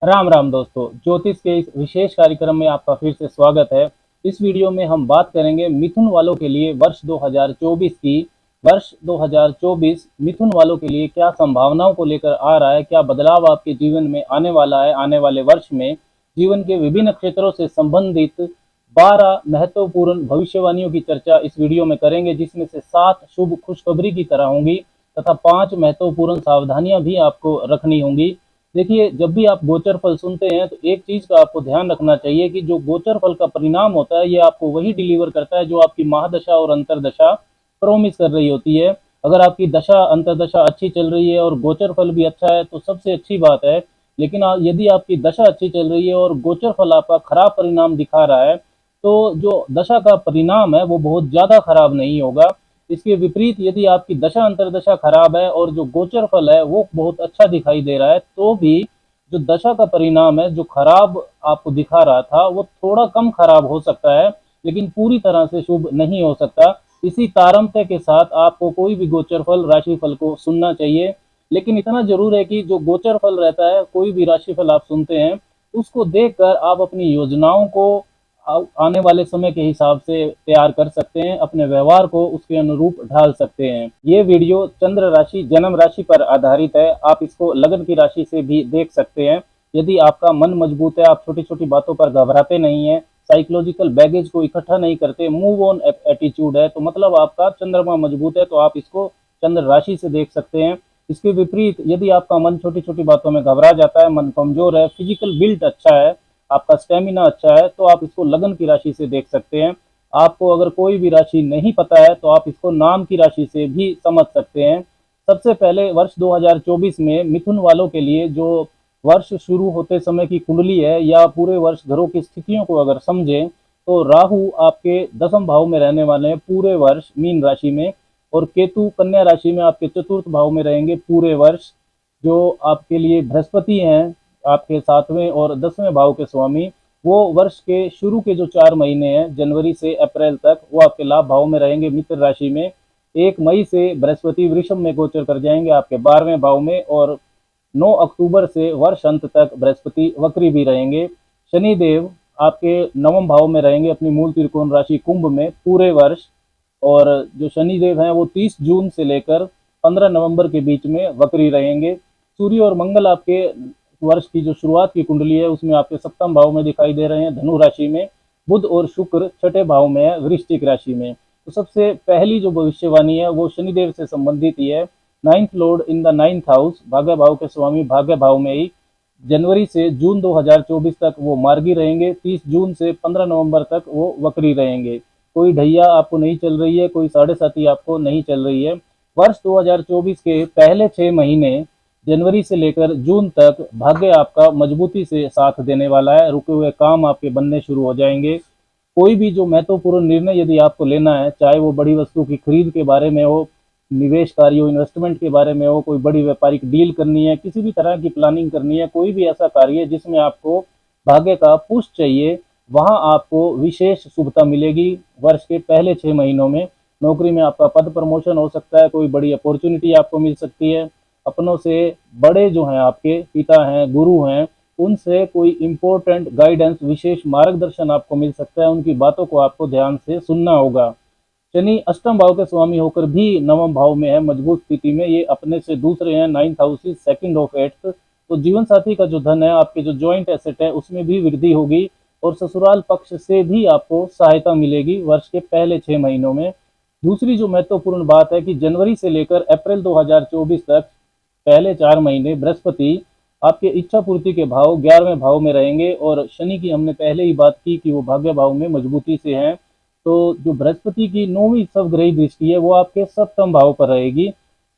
राम राम दोस्तों, ज्योतिष के इस विशेष कार्यक्रम में आपका फिर से स्वागत है। इस वीडियो में हम बात करेंगे मिथुन वालों के लिए वर्ष 2024 की। वर्ष 2024 मिथुन वालों के लिए क्या संभावनाओं को लेकर आ रहा है, क्या बदलाव आपके जीवन में आने वाला है। आने वाले वर्ष में जीवन के विभिन्न क्षेत्रों से संबंधित 12 महत्वपूर्ण भविष्यवाणियों की चर्चा इस वीडियो में करेंगे, जिसमें से 7 शुभ खुशखबरी की तरह होंगी तथा 5 महत्वपूर्ण सावधानियां भी आपको रखनी होंगी। देखिए, जब भी आप गोचर फल सुनते हैं तो एक चीज का आपको ध्यान रखना चाहिए कि जो गोचर फल का परिणाम होता है ये आपको वही डिलीवर करता है जो आपकी महादशा और अंतरदशा प्रोमिस कर रही होती है। अगर आपकी दशा अंतरदशा अच्छी चल रही है और गोचर फल भी अच्छा है तो सबसे अच्छी बात है। लेकिन यदि आपकी दशा अच्छी चल रही है और गोचर फल आपका खराब परिणाम दिखा रहा है तो जो दशा का परिणाम है वो बहुत ज्यादा खराब नहीं होगा। इसके विपरीत यदि आपकी दशा अंतरदशा खराब है और जो गोचर फल है वो बहुत अच्छा दिखाई दे रहा है तो भी जो दशा का परिणाम है जो खराब आपको दिखा रहा था वो थोड़ा कम खराब हो सकता है, लेकिन पूरी तरह से शुभ नहीं हो सकता। इसी तारतम्य के साथ आपको कोई भी गोचर फल राशि फल को सुनना चाहिए। लेकिन इतना जरूर है कि जो गोचर फल रहता है, कोई भी राशि फल आप सुनते हैं उसको देखकर आप अपनी योजनाओं को आने वाले समय के हिसाब से तैयार कर सकते हैं, अपने व्यवहार को उसके अनुरूप ढाल सकते हैं। ये वीडियो चंद्र राशि जन्म राशि पर आधारित है, आप इसको लगन की राशि से भी देख सकते हैं। यदि आपका मन मजबूत है, आप छोटी छोटी बातों पर घबराते नहीं है, साइकोलॉजिकल बैगेज को इकट्ठा नहीं करते, मूव ऑन एटीट्यूड है, तो मतलब आपका चंद्रमा मजबूत है, तो आप इसको चंद्र राशि से देख सकते हैं। इसके विपरीत यदि आपका मन छोटी छोटी बातों में घबरा जाता है, मन कमजोर है, फिजिकल बिल्ड अच्छा है, आपका स्टेमिना अच्छा है, तो आप इसको लगन की राशि से देख सकते हैं। आपको अगर कोई भी राशि नहीं पता है तो आप इसको नाम की राशि से भी समझ सकते हैं। सबसे पहले वर्ष 2024 में मिथुन वालों के लिए जो वर्ष शुरू होते समय की कुंडली है या पूरे वर्ष घरों की स्थितियों को अगर समझें तो राहु आपके 10वें भाव में रहने वाले हैं पूरे वर्ष मीन राशि में, और केतु कन्या राशि में आपके 4th भाव में रहेंगे पूरे वर्ष। जो आपके लिए बृहस्पति हैं, आपके 7वें और 10वें भाव के स्वामी, वो वर्ष के शुरू के जो 4 महीने हैं जनवरी से अप्रैल तक वो आपके लाभ भाव में रहेंगे मित्र राशि में। 1 मई से बृहस्पति वृषभ में गोचर कर जाएंगे आपके 12वें भाव में, और 9 अक्टूबर से वर्ष अंत तक बृहस्पति वक्री भी रहेंगे। शनिदेव आपके 9वें भाव में रहेंगे अपनी मूल त्रिकोण राशि कुंभ में पूरे वर्ष, और जो शनिदेव हैं वो 30 जून से लेकर 15 नवंबर के बीच में वक्री रहेंगे। सूर्य और मंगल आपके वर्ष की जो शुरुआत की कुंडली है उसमें आपके 7वें भाव में दिखाई दे रहे हैं धनु राशि में। बुध और शुक्र 6ठे भाव में है वृश्चिक राशि में। तो सबसे पहली जो भविष्यवाणी है वो शनिदेव से संबंधित ही है। 9th Lord in the 9th house, भाग्य भाव के स्वामी भाग्य भाव में ही जनवरी से जून 2024 तक वो मार्गी रहेंगे। 30 जून से 15 नवंबर तक वो वक्री रहेंगे। कोई ढैया आपको नहीं चल रही है, कोई 7.5 आपको नहीं चल रही है। वर्ष 2024 के पहले 6 महीने जनवरी से लेकर जून तक भाग्य आपका मजबूती से साथ देने वाला है। रुके हुए काम आपके बनने शुरू हो जाएंगे। कोई भी जो महत्वपूर्ण निर्णय यदि आपको लेना है, चाहे वो बड़ी वस्तु की खरीद के बारे में हो, निवेश कार्य हो, इन्वेस्टमेंट के बारे में हो, कोई बड़ी व्यापारिक डील करनी है, किसी भी तरह की प्लानिंग करनी है, कोई भी ऐसा कार्य जिसमें आपको भाग्य का पुश चाहिए, वहां आपको विशेष शुभता मिलेगी। वर्ष के पहले 6 महीनों में नौकरी में आपका पद प्रमोशन हो सकता है, कोई बड़ी अपॉर्चुनिटी आपको मिल सकती है। अपनों से बड़े जो हैं, आपके पिता हैं, गुरु हैं, उनसे कोई इम्पोर्टेंट गाइडेंस, विशेष मार्गदर्शन आपको मिल सकता है। उनकी बातों को आपको ध्यान से सुनना होगा। शनि 8वें भाव के स्वामी होकर भी 9वें भाव में है मजबूत स्थिति में, ये अपने से दूसरे हैं। 9th house is second of 8th। तो जीवन साथी का जो धन है, आपके जो जॉइंट एसेट है उसमें भी वृद्धि होगी, और ससुराल पक्ष से भी आपको सहायता मिलेगी वर्ष के पहले 6 महीनों में। दूसरी जो महत्वपूर्ण बात है कि जनवरी से लेकर अप्रैल 2024 तक पहले 4 महीने बृहस्पति आपके इच्छा पूर्ति के भाव 11वें भाव में रहेंगे, और शनि की हमने पहले ही बात की कि वो भाग्य भाव में मजबूती से हैं। तो जो बृहस्पति की 9वीं स्वग्रही दृष्टि है वो आपके 7वें भाव पर रहेगी।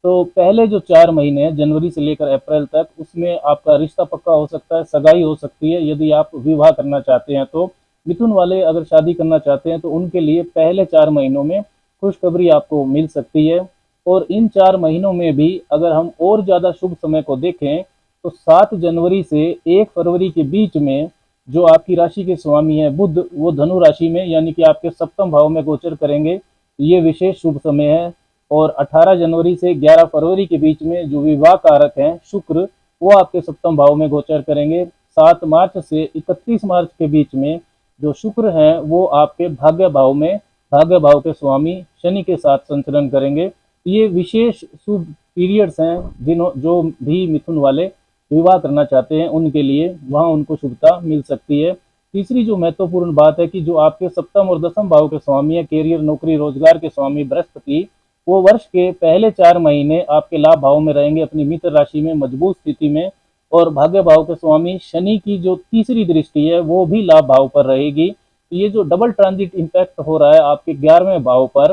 तो पहले जो 4 महीने हैं जनवरी से लेकर अप्रैल तक, उसमें आपका रिश्ता पक्का हो सकता है, सगाई हो सकती है यदि आप विवाह करना चाहते हैं। तो मिथुन वाले अगर शादी करना चाहते हैं तो उनके लिए पहले 4 महीनों में खुशखबरी आपको मिल सकती है। और इन 4 महीनों में भी अगर हम और ज़्यादा शुभ समय को देखें तो 7 जनवरी से 1 फरवरी के बीच में जो आपकी राशि के स्वामी है बुध, वो धनु राशि में यानी कि आपके 7वें भाव में गोचर करेंगे। ये विशेष शुभ समय है। और 18 जनवरी से 11 फरवरी के बीच में जो विवाह कारक हैं शुक्र, वो आपके 7वें भाव में गोचर करेंगे। 7 मार्च से 31 मार्च के बीच में जो शुक्र हैं वो आपके भाग्य भाव में भाग्य भाव के स्वामी शनि के साथ संचरण करेंगे। ये विशेष शुभ पीरियड्स हैं जो भी मिथुन वाले विवाह करना चाहते हैं उनके लिए वहाँ उनको शुभता मिल सकती है। तीसरी जो महत्वपूर्ण बात है कि जो आपके सप्तम और दसम भाव के स्वामी है, कैरियर नौकरी रोजगार के स्वामी बृहस्पति, वो वर्ष के पहले 4 महीने आपके लाभ भाव में रहेंगे, अपनी मित्र राशि में मजबूत स्थिति में। और भाग्य भाव के स्वामी शनि की जो तीसरी दृष्टि है वो भी लाभ भाव पर रहेगी। तो ये जो डबल ट्रांजिट इम्पैक्ट हो रहा है आपके 11वें भाव पर,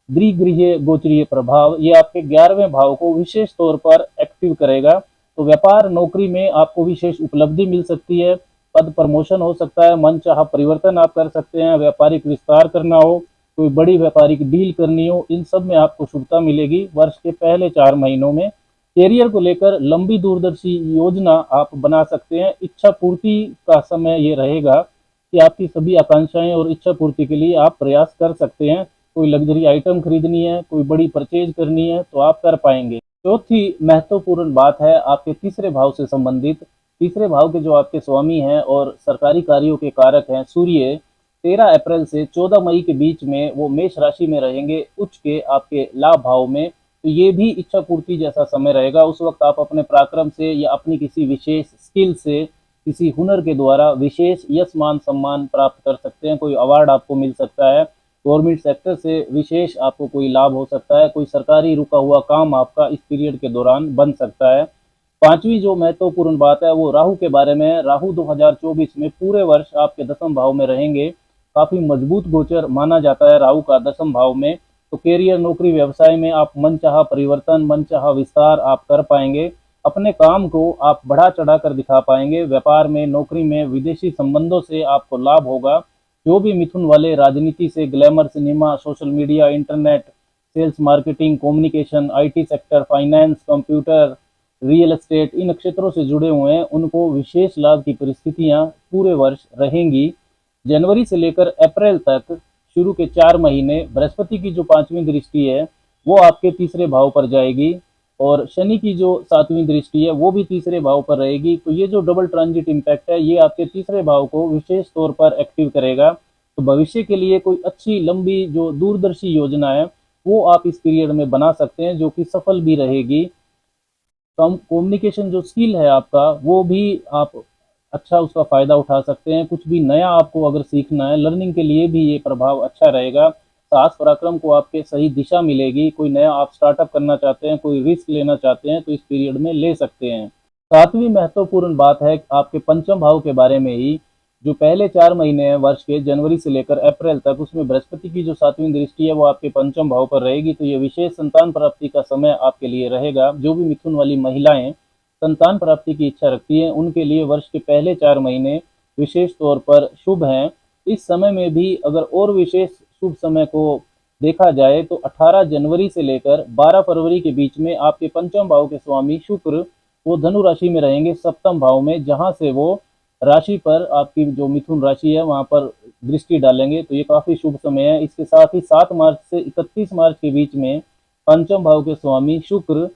द्विगृहीय गोचरीय प्रभाव, ये आपके 11वें भाव को विशेष तौर पर एक्टिव करेगा। तो व्यापार नौकरी में आपको विशेष उपलब्धि मिल सकती है, पद प्रमोशन हो सकता है, मन चाहा परिवर्तन आप कर सकते हैं, व्यापारिक विस्तार करना हो, कोई बड़ी व्यापारिक डील करनी हो, इन सब में आपको शुभता मिलेगी वर्ष के पहले 4 महीनों में। कैरियर को लेकर लंबी दूरदर्शी योजना आप बना सकते हैं। इच्छा पूर्ति का समय ये रहेगा कि आपकी सभी आकांक्षाएं और इच्छा पूर्ति के लिए आप प्रयास कर सकते हैं। कोई लग्जरी आइटम खरीदनी है, कोई बड़ी परचेज करनी है तो आप कर पाएंगे। चौथी महत्वपूर्ण बात है आपके तीसरे भाव से संबंधित। तीसरे भाव के जो आपके स्वामी हैं और सरकारी कार्यों के कारक हैं सूर्य, 13 अप्रैल से 14 मई के बीच में वो मेष राशि में रहेंगे, उच्च के आपके लाभ भाव में। तो ये भी इच्छा पूर्ति जैसा समय रहेगा। उस वक्त आप अपने पराक्रम से या अपनी किसी विशेष स्किल से, किसी हुनर के द्वारा विशेष यश मान सम्मान प्राप्त कर सकते हैं। कोई अवार्ड आपको मिल सकता है, गवर्नमेंट सेक्टर से विशेष आपको कोई लाभ हो सकता है, कोई सरकारी रुका हुआ काम आपका इस पीरियड के दौरान बन सकता है। पांचवी जो महत्वपूर्ण बात है वो राहु के बारे में है। राहु 2024 में पूरे वर्ष आपके दसम भाव में रहेंगे। काफी मजबूत गोचर माना जाता है राहु का दसम भाव में। तो कैरियर नौकरी व्यवसाय में आप मनचाहा परिवर्तन, मनचाहा विस्तार आप कर पाएंगे। अपने काम को आप बढ़ा चढ़ा कर दिखा पाएंगे। व्यापार में, नौकरी में, विदेशी संबंधों से आपको लाभ होगा। जो भी मिथुन वाले राजनीति से, glamour, cinema, social media, internet, sales, marketing, communication, IT sector, finance, computer, real estate, इन क्षेत्रों से जुड़े हुए हैं उनको विशेष लाभ की परिस्थितियां पूरे वर्ष रहेंगी। जनवरी से लेकर अप्रैल तक शुरू के 4 महीने बृहस्पति की जो 5वीं दृष्टि है वो आपके तीसरे भाव पर जाएगी और शनि की जो 7वीं दृष्टि है वो भी तीसरे भाव पर रहेगी। तो ये जो डबल ट्रांजिट इम्पैक्ट है ये आपके तीसरे भाव को विशेष तौर पर एक्टिव करेगा। तो भविष्य के लिए कोई अच्छी लंबी जो दूरदर्शी योजना है वो आप इस पीरियड में बना सकते हैं जो कि सफल भी रहेगी। कम्युनिकेशन जो स्किल है आपका वो भी आप अच्छा उसका फायदा उठा सकते हैं। कुछ भी नया आपको अगर सीखना है, लर्निंग के लिए भी ये प्रभाव अच्छा रहेगा। साहस पराक्रम को आपके सही दिशा मिलेगी। कोई नया आप स्टार्टअप करना चाहते हैं, कोई रिस्क लेना चाहते हैं तो इस पीरियड में ले सकते हैं। सातवीं महत्वपूर्ण बात है आपके पंचम भाव के बारे में ही। जो पहले 4 महीने हैं वर्ष के, जनवरी से लेकर अप्रैल तक, उसमें बृहस्पति की जो 7वीं दृष्टि है वो आपके पंचम भाव पर रहेगी। तो ये विशेष संतान प्राप्ति का समय आपके लिए रहेगा। जो भी मिथुन वाली महिलाएं संतान प्राप्ति की इच्छा रखती हैं उनके लिए वर्ष के पहले 4 महीने विशेष तौर पर शुभ हैं। इस समय में भी अगर और विशेष शुभ समय को देखा जाए तो 18 जनवरी से लेकर 12 फरवरी के बीच में आपके पंचम भाव के स्वामी शुक्र वो धनु राशि में रहेंगे, सप्तम भाव में, जहां से वो राशि पर आपकी जो मिथुन राशि है वहां पर दृष्टि डालेंगे। तो ये काफी शुभ समय है। इसके साथ ही 7 मार्च से 31 मार्च के बीच में पंचम भाव के स्वामी शुक्र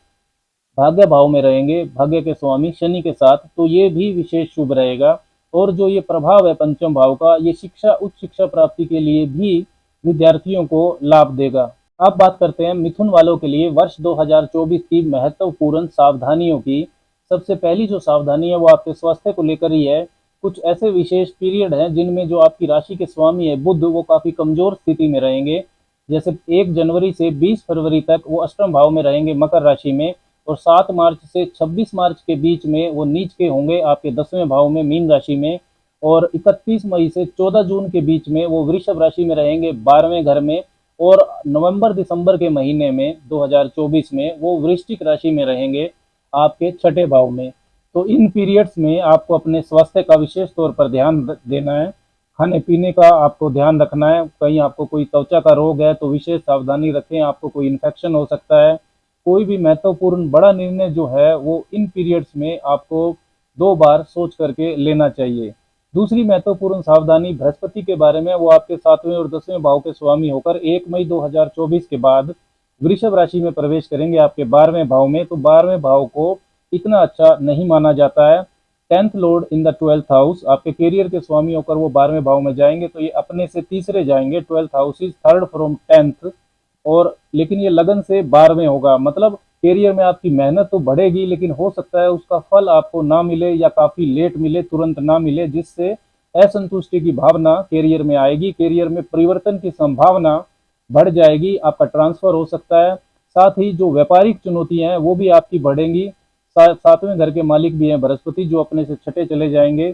भाग्य भाव में रहेंगे, भाग्य के स्वामी शनि के साथ। तो ये भी विशेष शुभ रहेगा। और जो ये प्रभाव है पंचम भाव का, ये शिक्षा, उच्च शिक्षा प्राप्ति के लिए भी विद्यार्थियों को लाभ देगा। अब बात करते हैं मिथुन वालों के लिए वर्ष 2024 की महत्वपूर्ण सावधानियों की। सबसे पहली जो सावधानी है वो आपके स्वास्थ्य को लेकर ही है। कुछ ऐसे विशेष पीरियड हैं जिनमें जो आपकी राशि के स्वामी है बुध, वो काफी कमजोर स्थिति में रहेंगे। जैसे 1 जनवरी से 20 फरवरी तक वो अष्टम भाव में रहेंगे मकर राशि में, और 7 मार्च से 26 मार्च के बीच में वो नीच के होंगे आपके 10वें भाव में मीन राशि में, और 31 मई से 14 जून के बीच में वो वृषभ राशि में रहेंगे 12वें घर में, और नवंबर दिसंबर के महीने में 2024 में वो वृश्चिक राशि में रहेंगे आपके 6ठे भाव में। तो इन पीरियड्स में आपको अपने स्वास्थ्य का विशेष तौर पर ध्यान देना है। खाने पीने का आपको ध्यान रखना है। कहीं आपको कोई त्वचा का रोग है तो विशेष सावधानी रखें, आपको कोई इन्फेक्शन हो सकता है। कोई भी महत्वपूर्ण बड़ा निर्णय जो है वो इन पीरियड्स में आपको 2 बार सोच करके लेना चाहिए। दूसरी महत्वपूर्ण सावधानी बृहस्पति के बारे में, वो आपके 7वें और 10वें भाव के स्वामी होकर 1 मई 2024 के बाद वृषभ राशि में प्रवेश करेंगे आपके 12वें भाव में। तो 12वें भाव को इतना अच्छा नहीं माना जाता है। 10th Lord in the 12th house, आपके करियर के स्वामी होकर वो 12वें भाव में जाएंगे, तो ये अपने से तीसरे जाएंगे। 12th house is third from 10th, और लेकिन ये लगन से 12वें होगा। मतलब करियर में आपकी मेहनत तो बढ़ेगी, लेकिन हो सकता है उसका फल आपको ना मिले या काफी लेट मिले, तुरंत ना मिले, जिससे असंतुष्टि की भावना करियर में आएगी। करियर में परिवर्तन की संभावना बढ़ जाएगी, आपका ट्रांसफर हो सकता है। साथ ही जो व्यापारिक चुनौतियां हैं वो भी आपकी बढ़ेंगी। सातवें घर के मालिक भी हैं बृहस्पति, जो अपने से छठे चले जाएंगे।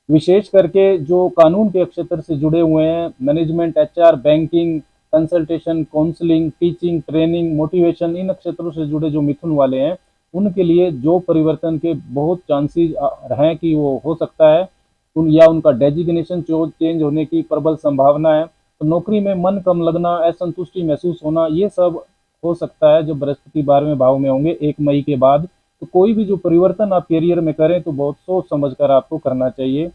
विशेष करके जो कानून के क्षेत्र से जुड़े हुए हैं, management, HR, banking, consultation, counselling, teaching, training, motivation, इन क्षेत्रों से जुड़े जो मिथुन वाले हैं उनके लिए जो परिवर्तन के बहुत चांसेस हैं कि वो हो सकता है, या उनका डेजिग्नेशन चेंज होने की प्रबल संभावना है। तो नौकरी में मन कम लगना, असंतुष्टि महसूस होना, ये सब हो सकता है जब बृहस्पति 12वें भाव में होंगे 1 मई के बाद। तो कोई भी जो परिवर्तन आप करियर में करें तो बहुत सोच समझकर आपको करना चाहिए।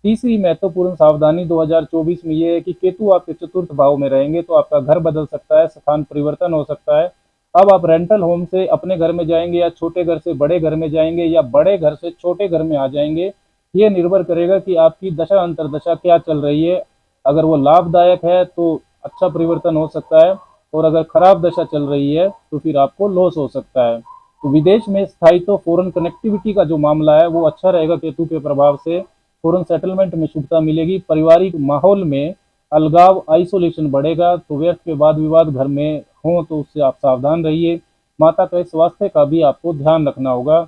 तीसरी महत्वपूर्ण सावधानी 2024 में ये है कि केतु आपके चतुर्थ भाव में रहेंगे, तो आपका घर बदल सकता है, स्थान परिवर्तन हो सकता है। अब आप रेंटल होम से अपने घर में जाएंगे, या छोटे घर से बड़े घर में जाएंगे, या बड़े घर से छोटे घर में आ जाएंगे, ये निर्भर करेगा कि आपकी दशा अंतरदशा क्या चल रही है। अगर वो लाभदायक है तो अच्छा परिवर्तन हो सकता है, और अगर खराब दशा चल रही है तो फिर आपको लॉस हो सकता है। तो विदेश में स्थायित्व, फॉरेन कनेक्टिविटी का जो मामला है वो अच्छा रहेगा केतु के प्रभाव से। फॉरेन सेटलमेंट में शुभता मिलेगी। पारिवारिक माहौल में अलगाव, आइसोलेशन बढ़ेगा, तो व्यर्थ के वाद विवाद घर में हो तो उससे आप सावधान रहिए। माता के स्वास्थ्य का भी आपको ध्यान रखना होगा।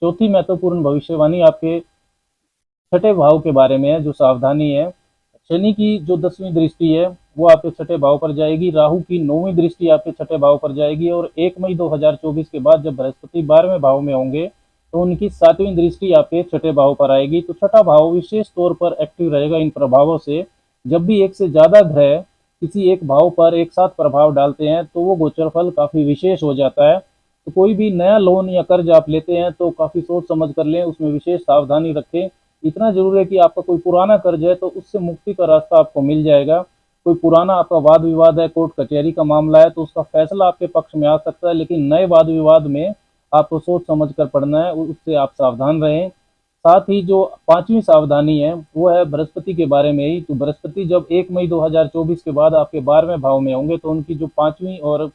चौथी महत्वपूर्ण भविष्यवाणी आपके छठे भाव के बारे में है, जो सावधानी है। शनि की जो 10वीं दृष्टि है वो आपके छठे भाव पर जाएगी। राहु की 9वीं दृष्टि आपके छठे भाव पर जाएगी, और 1 मई 2024 के बाद जब बृहस्पति 12वें भाव में होंगे तो उनकी 7वीं दृष्टि आपके छठे भाव पर आएगी। तो छठा भाव विशेष तौर पर एक्टिव रहेगा इन प्रभावों से। जब भी एक से ज्यादा ग्रह किसी एक भाव पर एक साथ प्रभाव डालते हैं तो वो गोचर फल काफी विशेष हो जाता है। तो कोई भी नया लोन या कर्ज आप लेते हैं तो काफी सोच समझ कर लें, उसमें विशेष सावधानी रखें। इतना जरूर है कि आपका कोई पुराना कर्ज है तो उससे मुक्ति का रास्ता आपको मिल जाएगा। कोई पुराना आपका वाद विवाद है, कोर्ट कचहरी का मामला है, तो उसका फैसला आपके पक्ष में आ सकता है, लेकिन नए वाद विवाद में आपको सोच समझ कर पढ़ना है, उससे आप सावधान रहें। साथ ही जो पांचवी सावधानी है वो है बृहस्पति के बारे में ही। तो बृहस्पति जब 1 मई 2024 के बाद आपके 12वें भाव में होंगे तो उनकी जो 5वीं और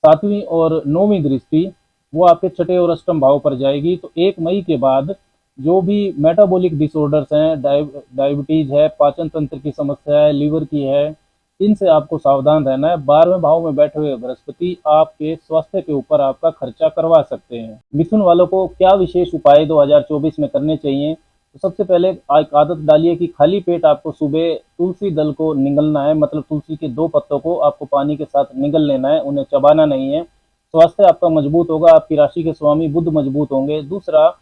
7वीं और 9वीं दृष्टि वो आपके छठे और अष्टम भाव पर जाएगी। तो 1 मई के बाद जो भी मेटाबॉलिक डिसऑर्डर्स हैं, डायबिटीज है, पाचन तंत्र की समस्या है, लीवर की है, इनसे आपको सावधान रहना है। 12वें भाव में बैठे हुए बृहस्पति आपके स्वास्थ्य के ऊपर आपका खर्चा करवा सकते हैं। मिथुन वालों को क्या विशेष उपाय 2024 में करने चाहिए? तो सबसे पहले एक आदत डालिए कि खाली पेट आपको सुबह तुलसी दल को निगलना है, मतलब तुलसी के 2 पत्तों को आपको पानी के साथ निगल लेना है, उन्हें चबाना नहीं है। स्वास्थ्य आपका मजबूत होगा, आपकी राशि के स्वामी बुध मजबूत होंगे। दूसरा,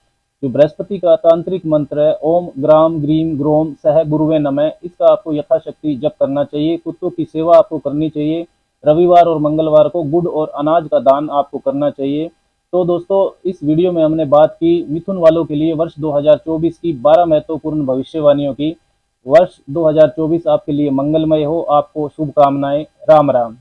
जो बृहस्पति का तांत्रिक मंत्र है ओम ग्राम ग्रीम ग्रोम सह गुरुवे नमः, इसका आपको यथाशक्ति जप करना चाहिए। कुत्तों की सेवा आपको करनी चाहिए। रविवार और मंगलवार को गुड़ और अनाज का दान आपको करना चाहिए। तो दोस्तों, इस वीडियो में हमने बात की मिथुन वालों के लिए वर्ष 2024 की 12 महत्वपूर्ण भविष्यवाणियों की। वर्ष 2024 आपके लिए मंगलमय हो। आपको शुभकामनाएं। राम राम।